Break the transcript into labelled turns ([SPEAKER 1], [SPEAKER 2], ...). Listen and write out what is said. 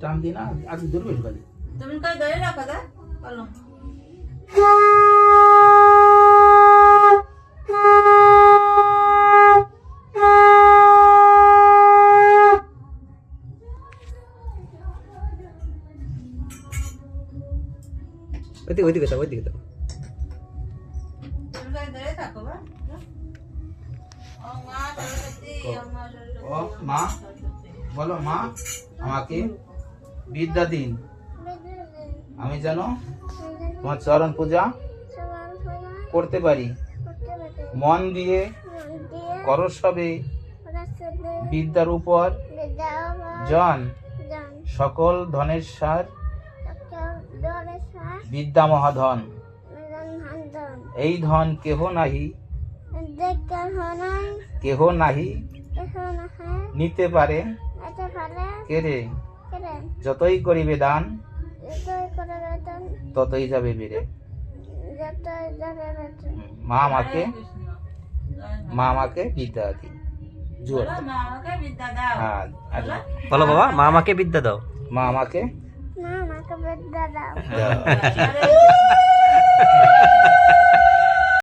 [SPEAKER 1] টান দিই না, আগে ধরবে খালি।
[SPEAKER 2] তুমি কই ধরে রাখো দা বলো।
[SPEAKER 3] ওইদিকে যাও, ওইদিকে যাও।
[SPEAKER 2] তুমি কই ধরে থাকো বা। ও মা সরস্বতী, ও মা সরস্বতী।
[SPEAKER 1] ও মা, বলো মা আমাকে বিদ্যা দিন, আমি যেন তোমার চরণ পূজা করতে পারি। মন দিয়ে করসবে বিদ্যার উপর জন, সকল ধনের সার বিদ্যা মহাধন। এই ধন কেহ নাহি, কেহ নাহি নিতে পারে কেরে। যতই করিবে দান ততই যাবে বেড়ে। মা আমাকে, মা আমাকে বিদ্যা দিন। জোর
[SPEAKER 2] বলো, মা আমাকে বিদ্যা দাও।
[SPEAKER 1] হ্যাঁ, আচ্ছা।
[SPEAKER 3] বলো বাবা, মা আমাকে বিদ্যা দাও।
[SPEAKER 1] মা আমাকে
[SPEAKER 2] দাও।
[SPEAKER 1] দাও।